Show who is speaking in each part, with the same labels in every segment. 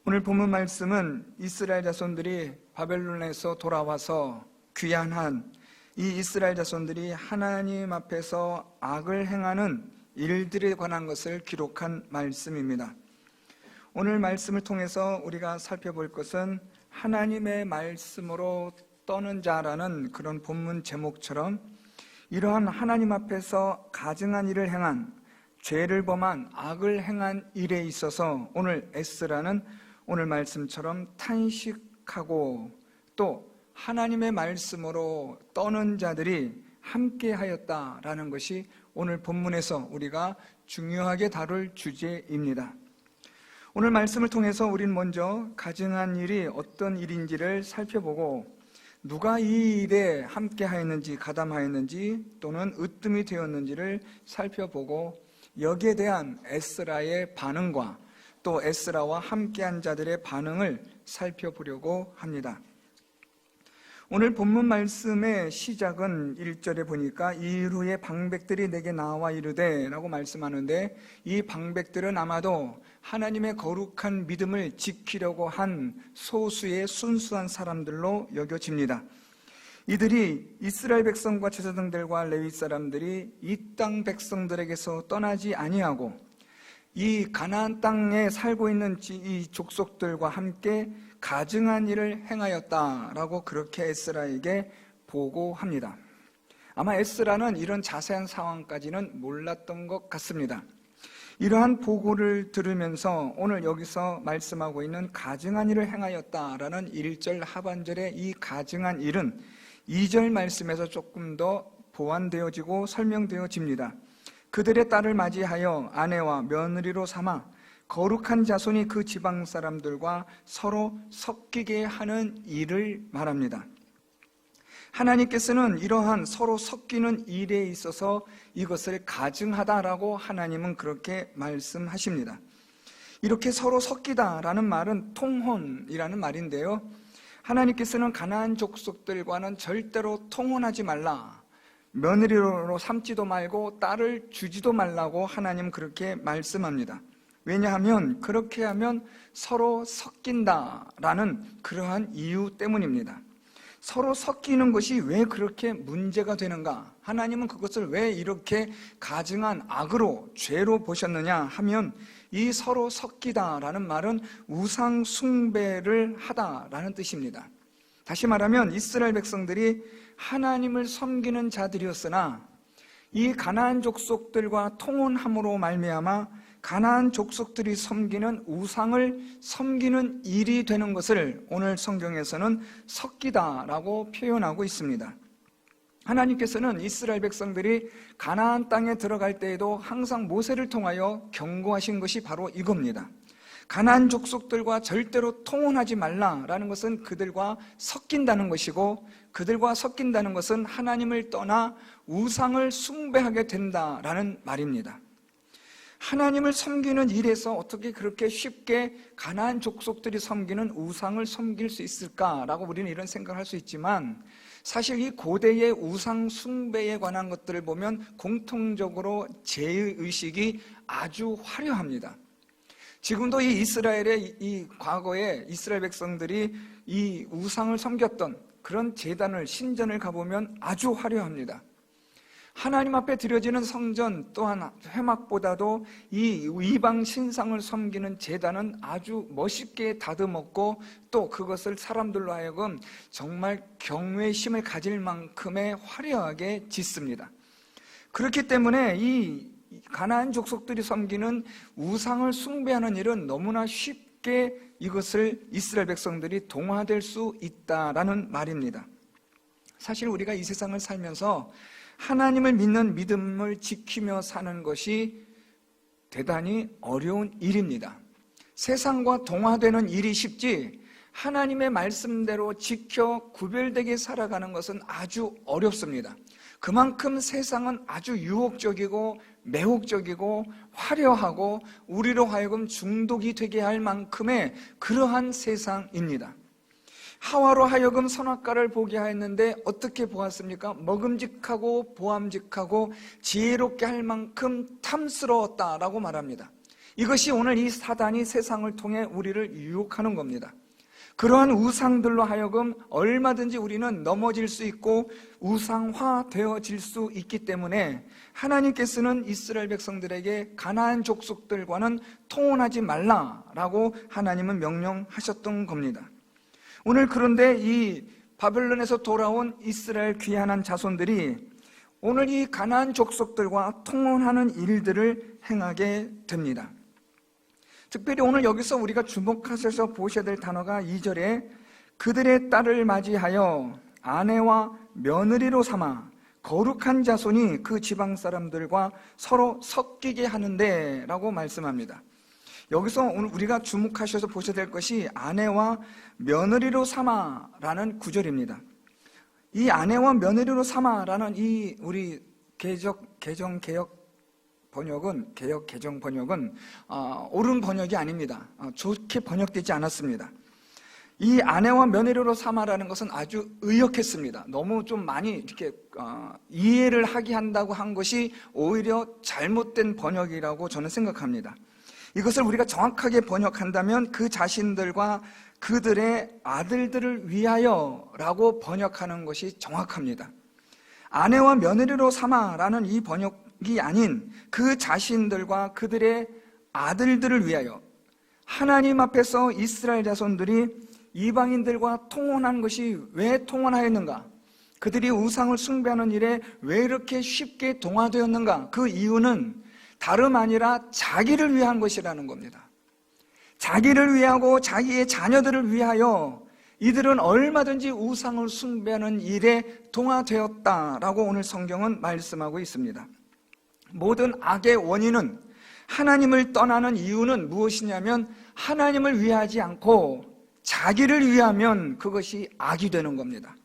Speaker 1: 오늘 본문 말씀은 이스라엘 자손들이 바벨론에서 돌아와서 귀환한 이 이스라엘 자손들이 하나님 앞에서 악을 행하는 일들에 관한 것을 기록한 말씀입니다. 오늘 말씀을 통해서 우리가 살펴볼 것은 하나님의 말씀으로 떠는 자라는 그런 본문 제목처럼 이러한 하나님 앞에서 가증한 일을 행한, 죄를 범한, 악을 행한 일에 있어서 오늘 에스라는 오늘 말씀처럼 탄식하고 또 하나님의 말씀으로 떠는 자들이 함께 하였다라는 것이 오늘 본문에서 우리가 중요하게 다룰 주제입니다. 오늘 말씀을 통해서 우리는 먼저 가증한 일이 어떤 일인지를 살펴보고 누가 이 일에 함께 하였는지, 가담하였는지 또는 으뜸이 되었는지를 살펴보고 여기에 대한 에스라의 반응과 또 에스라와 함께한 자들의 반응을 살펴보려고 합니다. 오늘 본문 말씀의 시작은 1절에 보니까 이후에 방백들이 내게 나와 이르되 라고 말씀하는데, 이 방백들은 아마도 하나님의 거룩한 믿음을 지키려고 한 소수의 순수한 사람들로 여겨집니다. 이들이 이스라엘 백성과 제사장들과 레위 사람들이 이 땅 백성들에게서 떠나지 아니하고 이 가나안 땅에 살고 있는 이 족속들과 함께 가증한 일을 행하였다라고 그렇게 에스라에게 보고합니다. 아마 에스라는 이런 자세한 상황까지는 몰랐던 것 같습니다. 이러한 보고를 들으면서 오늘 여기서 말씀하고 있는 가증한 일을 행하였다라는 1절 하반절의 이 가증한 일은 2절 말씀에서 조금 더 보완되어지고 설명되어집니다. 그들의 딸을 맞이하여 아내와 며느리로 삼아 거룩한 자손이 그 지방 사람들과 서로 섞이게 하는 일을 말합니다. 하나님께서는 이러한 서로 섞이는 일에 있어서 이것을 가증하다라고 하나님은 그렇게 말씀하십니다. 이렇게 서로 섞이다라는 말은 통혼이라는 말인데요, 하나님께서는 가나안 족속들과는 절대로 통혼하지 말라, 며느리로 삼지도 말고 딸을 주지도 말라고 하나님 그렇게 말씀합니다. 왜냐하면 그렇게 하면 서로 섞인다라는 그러한 이유 때문입니다. 서로 섞이는 것이 왜 그렇게 문제가 되는가? 하나님은 그것을 왜 이렇게 가증한 악으로, 죄로 보셨느냐 하면, 이 서로 섞이다라는 말은 우상 숭배를 하다라는 뜻입니다. 다시 말하면 이스라엘 백성들이 하나님을 섬기는 자들이었으나 이 가나안 족속들과 통혼함으로 말미암아 가나안 족속들이 섬기는 우상을 섬기는 일이 되는 것을 오늘 성경에서는 섞이다라고 표현하고 있습니다. 하나님께서는 이스라엘 백성들이 가나안 땅에 들어갈 때에도 항상 모세를 통하여 경고하신 것이 바로 이겁니다. 가나안 족속들과 절대로 통혼하지 말라라는 것은 그들과 섞인다는 것이고, 그들과 섞인다는 것은 하나님을 떠나 우상을 숭배하게 된다라는 말입니다. 하나님을 섬기는 일에서 어떻게 그렇게 쉽게 가나안 족속들이 섬기는 우상을 섬길 수 있을까라고 우리는 이런 생각을 할 수 있지만, 사실 이 고대의 우상 숭배에 관한 것들을 보면 공통적으로 죄의식이 아주 화려합니다. 지금도 이 이스라엘의 이 과거에 이스라엘 백성들이 이 우상을 섬겼던 그런 제단을, 신전을 가보면 아주 화려합니다. 하나님 앞에 드려지는 성전 또한 회막보다도 이 이방 신상을 섬기는 제단은 아주 멋있게 다듬었고, 또 그것을 사람들로 하여금 정말 경외심을 가질 만큼의 화려하게 짓습니다. 그렇기 때문에 이 가나안 족속들이 섬기는 우상을 숭배하는 일은 너무나 쉽게 이것을 이스라엘 백성들이 동화될 수 있다라는 말입니다. 사실 우리가 이 세상을 살면서 하나님을 믿는 믿음을 지키며 사는 것이 대단히 어려운 일입니다. 세상과 동화되는 일이 쉽지 하나님의 말씀대로 지켜 구별되게 살아가는 것은 아주 어렵습니다. 그만큼 세상은 아주 유혹적이고 매혹적이고 화려하고 우리로 하여금 중독이 되게 할 만큼의 그러한 세상입니다. 하와로 하여금 선악과를 보게 하였는데 어떻게 보았습니까? 먹음직하고 보암직하고 지혜롭게 할 만큼 탐스러웠다라고 말합니다. 이것이 오늘 이 사단이 세상을 통해 우리를 유혹하는 겁니다. 그러한 우상들로 하여금 얼마든지 우리는 넘어질 수 있고 우상화되어질 수 있기 때문에 하나님께서는 이스라엘 백성들에게 가나안 족속들과는 통혼하지 말라라고 하나님은 명령하셨던 겁니다. 오늘 그런데 이 바벨론에서 돌아온 이스라엘 귀환한 자손들이 오늘 이 가나안 족속들과 통혼하는 일들을 행하게 됩니다. 특별히 오늘 여기서 우리가 주목하셔서 보셔야 될 단어가 2절에 그들의 딸을 맞이하여 아내와 며느리로 삼아 거룩한 자손이 그 지방 사람들과 서로 섞이게 하는데 라고 말씀합니다. 여기서 오늘 우리가 주목하셔서 보셔야 될 것이 아내와 며느리로 삼아라는 구절입니다. 이 아내와 며느리로 삼아라는 이 우리 개정 번역은 옳은 번역이 아닙니다. 좋게 번역되지 않았습니다. 이 아내와 며느리로 삼아라는 것은 아주 의역했습니다. 너무 좀 많이 이렇게 이해를 하게 한다고 한 것이 오히려 잘못된 번역이라고 저는 생각합니다. 이것을 우리가 정확하게 번역한다면 그 자신들과 그들의 아들들을 위하여라고 번역하는 것이 정확합니다. 아내와 며느리로 삼아라는 이 번역이 아닌 그 자신들과 그들의 아들들을 위하여, 하나님 앞에서 이스라엘 자손들이 이방인들과 통혼한 것이 왜 통혼하였는가? 그들이 우상을 숭배하는 일에 왜 이렇게 쉽게 동화되었는가? 그 이유는 다름 아니라 자기를 위한 것이라는 겁니다. 자기를 위하고 자기의 자녀들을 위하여 이들은 얼마든지 우상을 숭배하는 일에 동화되었다라고 오늘 성경은 말씀하고 있습니다. 모든 악의 원인은, 하나님을 떠나는 이유는 무엇이냐면 하나님을 위하지 않고 자기를 위하면 그것이 악이 되는 겁니다.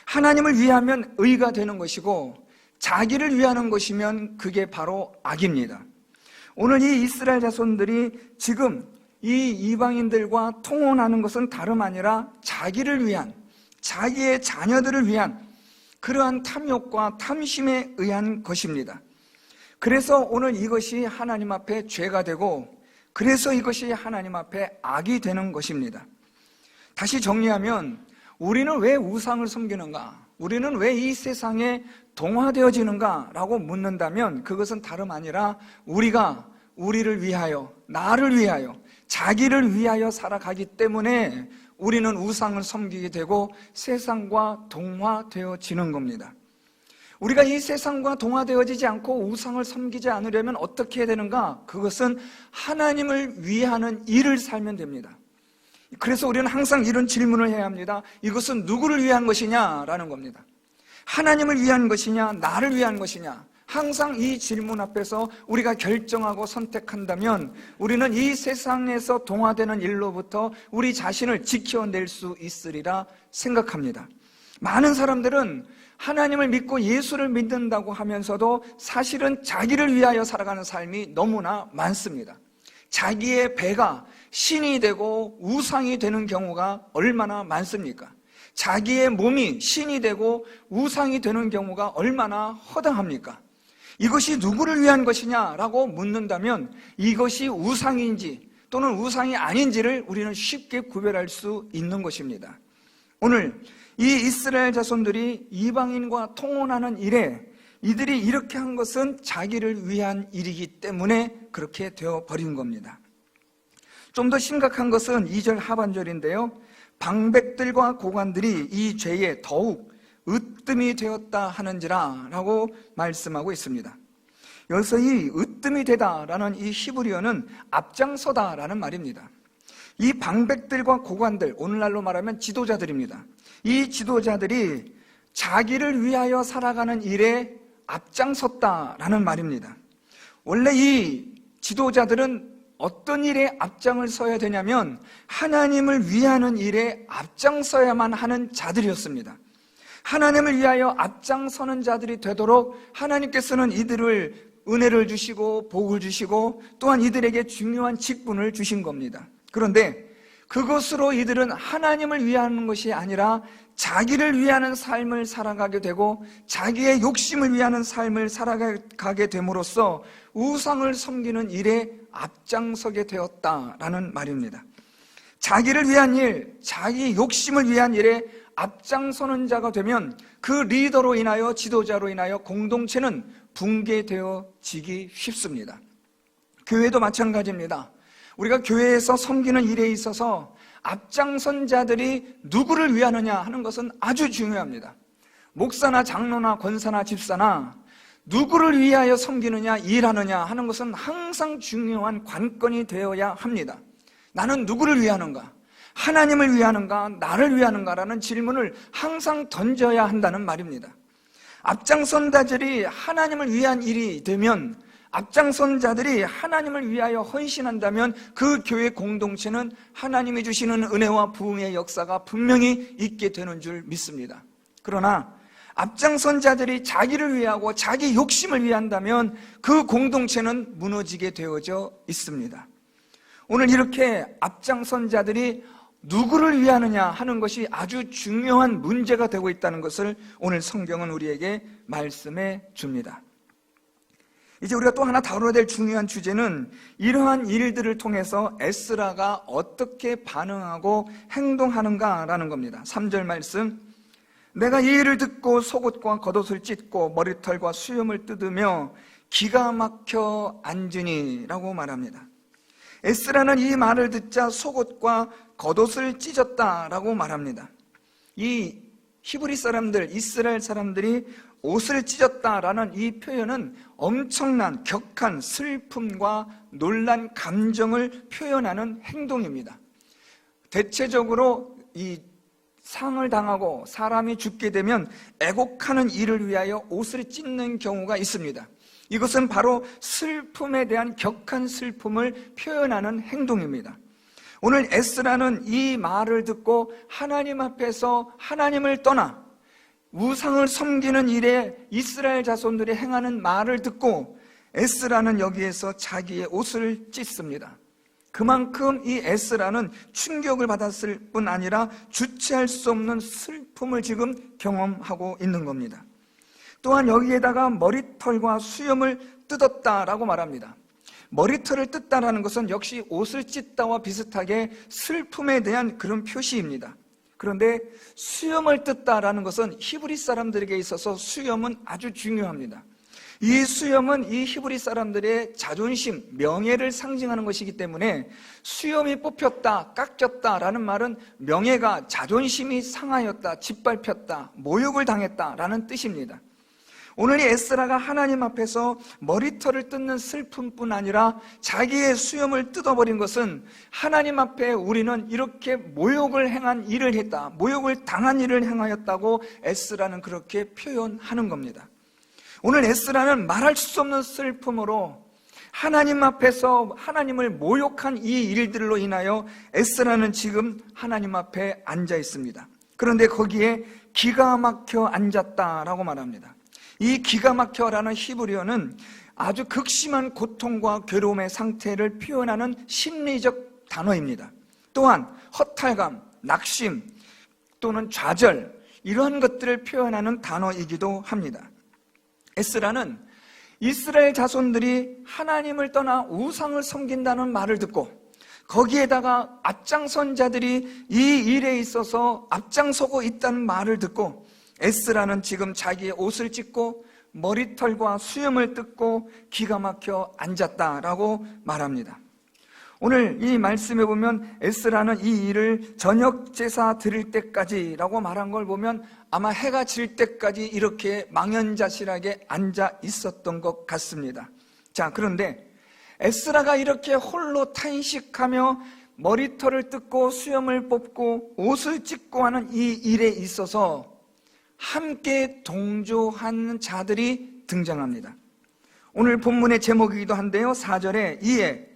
Speaker 1: 하나님을 위하면 의가 되는 것이고 자기를 위하는 것이면 그게 바로 악입니다. 오늘 이 이스라엘 자손들이 지금 이 이방인들과 통혼하는 것은 다름 아니라 자기를 위한, 자기의 자녀들을 위한 그러한 탐욕과 탐심에 의한 것입니다. 그래서 오늘 이것이 하나님 앞에 죄가 되고, 그래서 이것이 하나님 앞에 악이 되는 것입니다. 다시 정리하면 우리는 왜 우상을 섬기는가? 우리는 왜 이 세상에 동화되어지는가? 라고 묻는다면 그것은 다름 아니라 우리가 우리를 위하여, 나를 위하여, 자기를 위하여 살아가기 때문에 우리는 우상을 섬기게 되고 세상과 동화되어지는 겁니다. 우리가 이 세상과 동화되어지지 않고 우상을 섬기지 않으려면 어떻게 해야 되는가? 그것은 하나님을 위하는 일을 살면 됩니다. 그래서 우리는 항상 이런 질문을 해야 합니다. 이것은 누구를 위한 것이냐라는 겁니다. 하나님을 위한 것이냐, 나를 위한 것이냐. 항상 이 질문 앞에서 우리가 결정하고 선택한다면 우리는 이 세상에서 동화되는 일로부터 우리 자신을 지켜낼 수 있으리라 생각합니다. 많은 사람들은 하나님을 믿고 예수를 믿는다고 하면서도 사실은 자기를 위하여 살아가는 삶이 너무나 많습니다. 자기의 배가 신이 되고 우상이 되는 경우가 얼마나 많습니까? 자기의 몸이 신이 되고 우상이 되는 경우가 얼마나 허다합니까? 이것이 누구를 위한 것이냐라고 묻는다면 이것이 우상인지 또는 우상이 아닌지를 우리는 쉽게 구별할 수 있는 것입니다. 오늘 이 이스라엘 자손들이 이방인과 통혼하는 일에 이들이 이렇게 한 것은 자기를 위한 일이기 때문에 그렇게 되어버린 겁니다. 좀 더 심각한 것은 2절 하반절인데요. 방백들과 고관들이 이 죄에 더욱 으뜸이 되었다 하는지라 라고 말씀하고 있습니다. 여기서 이 으뜸이 되다라는 이 히브리어는 앞장서다라는 말입니다. 이 방백들과 고관들, 오늘날로 말하면 지도자들입니다. 이 지도자들이 자기를 위하여 살아가는 일에 앞장섰다라는 말입니다. 원래 이 지도자들은 어떤 일에 앞장을 서야 되냐면 하나님을 위하는 일에 앞장서야만 하는 자들이었습니다. 하나님을 위하여 앞장서는 자들이 되도록 하나님께서는 이들을 은혜를 주시고 복을 주시고 또한 이들에게 중요한 직분을 주신 겁니다. 그런데 그것으로 이들은 하나님을 위하는 것이 아니라 자기를 위하는 삶을 살아가게 되고 자기의 욕심을 위하는 삶을 살아가게 됨으로써 우상을 섬기는 일에 앞장서게 되었다라는 말입니다. 자기를 위한 일, 자기 욕심을 위한 일에 앞장서는 자가 되면 그 리더로 인하여, 지도자로 인하여 공동체는 붕괴되어지기 쉽습니다. 교회도 마찬가지입니다. 우리가 교회에서 섬기는 일에 있어서 앞장선 자들이 누구를 위하느냐 하는 것은 아주 중요합니다. 목사나 장로나 권사나 집사나 누구를 위하여 섬기느냐, 일하느냐 하는 것은 항상 중요한 관건이 되어야 합니다. 나는 누구를 위하는가? 하나님을 위하는가? 나를 위하는가라는 질문을 항상 던져야 한다는 말입니다. 앞장선 자들이 하나님을 위한 일이 되면, 앞장선 자들이 하나님을 위하여 헌신한다면 그 교회 공동체는 하나님이 주시는 은혜와 부흥의 역사가 분명히 있게 되는 줄 믿습니다. 그러나 앞장선 자들이 자기를 위하고 자기 욕심을 위한다면 그 공동체는 무너지게 되어져 있습니다. 오늘 이렇게 앞장선 자들이 누구를 위하느냐 하는 것이 아주 중요한 문제가 되고 있다는 것을 오늘 성경은 우리에게 말씀해 줍니다. 이제 우리가 또 하나 다뤄야 될 중요한 주제는 이러한 일들을 통해서 에스라가 어떻게 반응하고 행동하는가라는 겁니다. 3절 말씀, 내가 이 일을 듣고 속옷과 겉옷을 찢고 머리털과 수염을 뜯으며 기가 막혀 앉으니 라고 말합니다. 에스라는 이 말을 듣자 속옷과 겉옷을 찢었다라고 말합니다. 이 히브리 사람들, 이스라엘 사람들이 옷을 찢었다라는 이 표현은 엄청난 격한 슬픔과 놀란 감정을 표현하는 행동입니다. 대체적으로 이 상을 당하고 사람이 죽게 되면 애곡하는 일을 위하여 옷을 찢는 경우가 있습니다. 이것은 바로 슬픔에 대한 격한 슬픔을 표현하는 행동입니다. 오늘 에스라는 이 말을 듣고 하나님 앞에서 하나님을 떠나 우상을 섬기는 일에 이스라엘 자손들이 행하는 말을 듣고 에스라는 여기에서 자기의 옷을 찢습니다. 그만큼 이 에스라는 충격을 받았을 뿐 아니라 주체할 수 없는 슬픔을 지금 경험하고 있는 겁니다. 또한 여기에다가 머리털과 수염을 뜯었다라고 말합니다. 머리털을 뜯다라는 것은 역시 옷을 찢다와 비슷하게 슬픔에 대한 그런 표시입니다. 그런데 수염을 뜯다라는 것은 히브리 사람들에게 있어서 수염은 아주 중요합니다. 이 수염은 이 히브리 사람들의 자존심, 명예를 상징하는 것이기 때문에 수염이 뽑혔다, 깎였다라는 말은 명예가, 자존심이 상하였다, 짓밟혔다, 모욕을 당했다라는 뜻입니다. 오늘 이 에스라가 하나님 앞에서 머리털을 뜯는 슬픔뿐 아니라 자기의 수염을 뜯어버린 것은 하나님 앞에 우리는 이렇게 모욕을 행한 일을 했다, 모욕을 당한 일을 행하였다고 에스라는 그렇게 표현하는 겁니다. 오늘 에스라는 말할 수 없는 슬픔으로 하나님 앞에서 하나님을 모욕한 이 일들로 인하여 에스라는 지금 하나님 앞에 앉아 있습니다. 그런데 거기에 기가 막혀 앉았다라고 말합니다. 이 기가 막혀라는 히브리어는 아주 극심한 고통과 괴로움의 상태를 표현하는 심리적 단어입니다. 또한 허탈감, 낙심 또는 좌절, 이러한 것들을 표현하는 단어이기도 합니다. 에스라는 이스라엘 자손들이 하나님을 떠나 우상을 섬긴다는 말을 듣고 거기에다가 앞장선 자들이 이 일에 있어서 앞장서고 있다는 말을 듣고 에스라는 지금 자기의 옷을 찢고 머리털과 수염을 뜯고 기가 막혀 앉았다라고 말합니다. 오늘 이 말씀에 보면 에스라는 이 일을 저녁 제사 드릴 때까지라고 말한 걸 보면 아마 해가 질 때까지 이렇게 망연자실하게 앉아 있었던 것 같습니다. 자, 그런데 에스라가 이렇게 홀로 탄식하며 머리털을 뜯고 수염을 뽑고 옷을 찢고 하는 이 일에 있어서 함께 동조하는 자들이 등장합니다. 오늘 본문의 제목이기도 한데요, 4절에 이에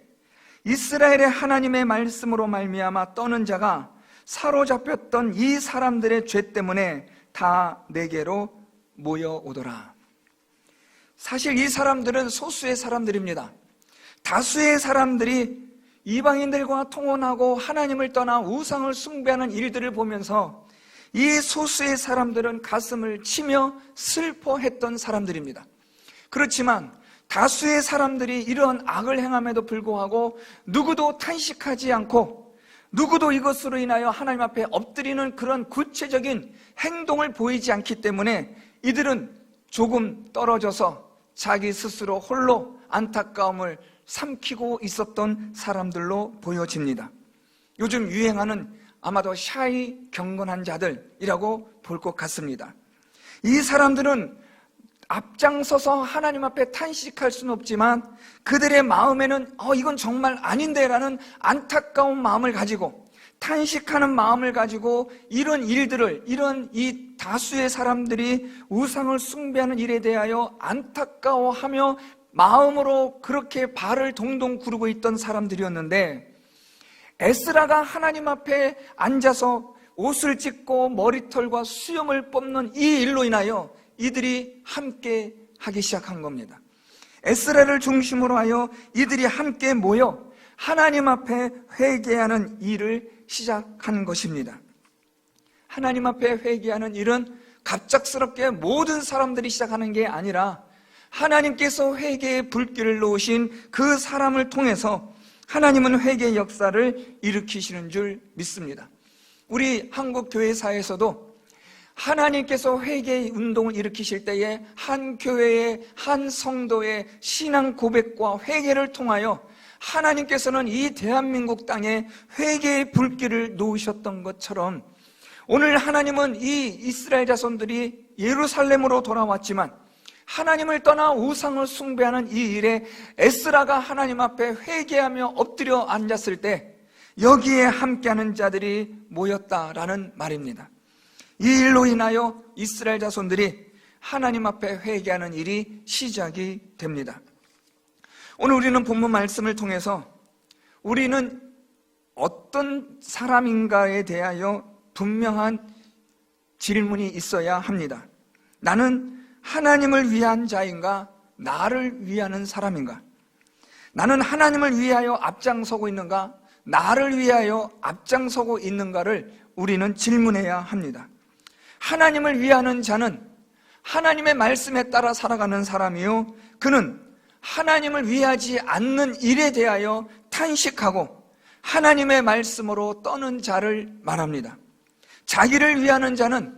Speaker 1: 이스라엘의 하나님의 말씀으로 말미암아 떠는 자가 사로잡혔던 이 사람들의 죄 때문에 다 내게로 모여오더라. 사실 이 사람들은 소수의 사람들입니다. 다수의 사람들이 이방인들과 통혼하고 하나님을 떠나 우상을 숭배하는 일들을 보면서 이 소수의 사람들은 가슴을 치며 슬퍼했던 사람들입니다. 그렇지만 다수의 사람들이 이런 악을 행함에도 불구하고 누구도 탄식하지 않고 누구도 이것으로 인하여 하나님 앞에 엎드리는 그런 구체적인 행동을 보이지 않기 때문에 이들은 조금 떨어져서 자기 스스로 홀로 안타까움을 삼키고 있었던 사람들로 보여집니다. 요즘 유행하는 아마도 샤이 경건한 자들이라고 볼 것 같습니다. 이 사람들은 앞장서서 하나님 앞에 탄식할 수는 없지만 그들의 마음에는 이건 정말 아닌데 라는 안타까운 마음을 가지고 탄식하는 마음을 가지고 이런 일들을, 이런 이 다수의 사람들이 우상을 숭배하는 일에 대하여 안타까워하며 마음으로 그렇게 발을 동동 구르고 있던 사람들이었는데, 에스라가 하나님 앞에 앉아서 옷을 찢고 머리털과 수염을 뽑는 이 일로 인하여 이들이 함께 하기 시작한 겁니다. 에스라를 중심으로 하여 이들이 함께 모여 하나님 앞에 회개하는 일을 시작한 것입니다. 하나님 앞에 회개하는 일은 갑작스럽게 모든 사람들이 시작하는 게 아니라 하나님께서 회개의 불길을 놓으신 그 사람을 통해서 하나님은 회개의 역사를 일으키시는 줄 믿습니다. 우리 한국 교회사에서도 하나님께서 회개의 운동을 일으키실 때에 한 교회의 한 성도의 신앙 고백과 회개를 통하여 하나님께서는 이 대한민국 땅에 회개의 불길을 놓으셨던 것처럼 오늘 하나님은 이 이스라엘 자손들이 예루살렘으로 돌아왔지만 하나님을 떠나 우상을 숭배하는 이 일에 에스라가 하나님 앞에 회개하며 엎드려 앉았을 때 여기에 함께하는 자들이 모였다라는 말입니다. 이 일로 인하여 이스라엘 자손들이 하나님 앞에 회개하는 일이 시작이 됩니다. 오늘 우리는 본문 말씀을 통해서 우리는 어떤 사람인가에 대하여 분명한 질문이 있어야 합니다. 나는 하나님을 위한 자인가? 나를 위하는 사람인가? 나는 하나님을 위하여 앞장서고 있는가? 나를 위하여 앞장서고 있는가를 우리는 질문해야 합니다. 하나님을 위하는 자는 하나님의 말씀에 따라 살아가는 사람이요, 그는 하나님을 위하지 않는 일에 대하여 탄식하고 하나님의 말씀으로 떠는 자를 말합니다. 자기를 위하는 자는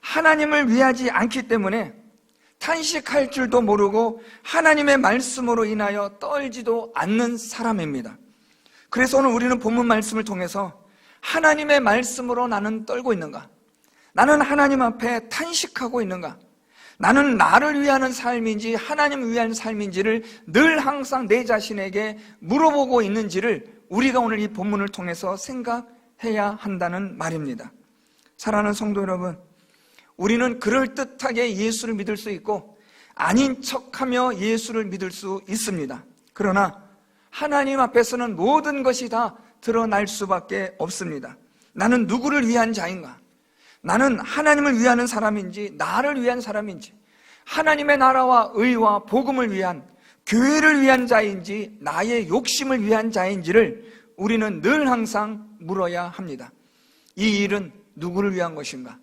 Speaker 1: 하나님을 위하지 않기 때문에 탄식할 줄도 모르고 하나님의 말씀으로 인하여 떨지도 않는 사람입니다. 그래서 오늘 우리는 본문 말씀을 통해서 하나님의 말씀으로 나는 떨고 있는가? 나는 하나님 앞에 탄식하고 있는가? 나는 나를 위하는 삶인지 하나님을 위한 삶인지를 늘 항상 내 자신에게 물어보고 있는지를 우리가 오늘 이 본문을 통해서 생각해야 한다는 말입니다. 사랑하는 성도 여러분, 우리는 그럴듯하게 예수를 믿을 수 있고 아닌 척하며 예수를 믿을 수 있습니다. 그러나 하나님 앞에서는 모든 것이 다 드러날 수밖에 없습니다. 나는 누구를 위한 자인가? 나는 하나님을 위하는 사람인지 나를 위한 사람인지, 하나님의 나라와 의와 복음을 위한, 교회를 위한 자인지 나의 욕심을 위한 자인지를 우리는 늘 항상 물어야 합니다. 이 일은 누구를 위한 것인가?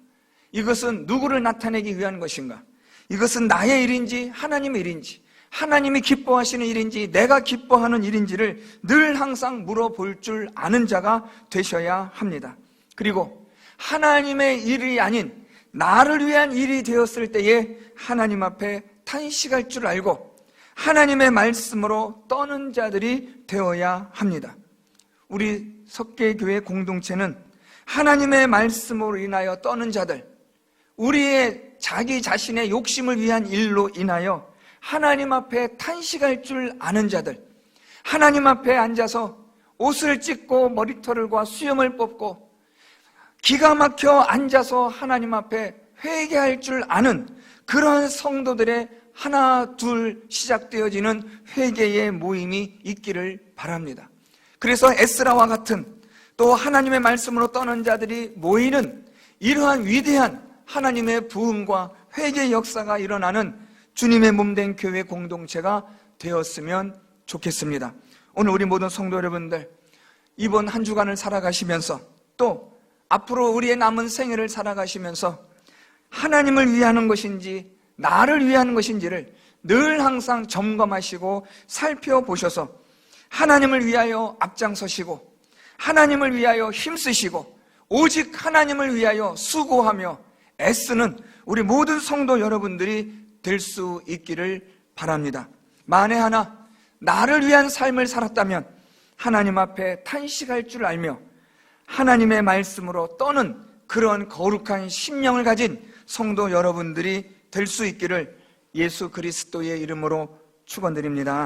Speaker 1: 이것은 누구를 나타내기 위한 것인가? 이것은 나의 일인지 하나님의 일인지, 하나님이 기뻐하시는 일인지 내가 기뻐하는 일인지를 늘 항상 물어볼 줄 아는 자가 되셔야 합니다. 그리고 하나님의 일이 아닌 나를 위한 일이 되었을 때에 하나님 앞에 탄식할 줄 알고 하나님의 말씀으로 떠는 자들이 되어야 합니다. 우리 석계교회 공동체는 하나님의 말씀으로 인하여 떠는 자들, 우리의 자기 자신의 욕심을 위한 일로 인하여 하나님 앞에 탄식할 줄 아는 자들, 하나님 앞에 앉아서 옷을 찢고 머리털과 수염을 뽑고 기가 막혀 앉아서 하나님 앞에 회개할 줄 아는 그러한 성도들의 하나 둘 시작되어지는 회개의 모임이 있기를 바랍니다. 그래서 에스라와 같은 또 하나님의 말씀으로 떠는 자들이 모이는 이러한 위대한 하나님의 부흥과 회개의 역사가 일어나는 주님의 몸된 교회 공동체가 되었으면 좋겠습니다. 오늘 우리 모든 성도 여러분들, 이번 한 주간을 살아가시면서 또 앞으로 우리의 남은 생애를 살아가시면서 하나님을 위하는 것인지 나를 위하는 것인지를 늘 항상 점검하시고 살펴보셔서 하나님을 위하여 앞장서시고 하나님을 위하여 힘쓰시고 오직 하나님을 위하여 수고하며 애쓰는 우리 모든 성도 여러분들이 될 수 있기를 바랍니다. 만에 하나 나를 위한 삶을 살았다면 하나님 앞에 탄식할 줄 알며 하나님의 말씀으로 떠는 그런 거룩한 심령을 가진 성도 여러분들이 될 수 있기를 예수 그리스도의 이름으로 축원드립니다.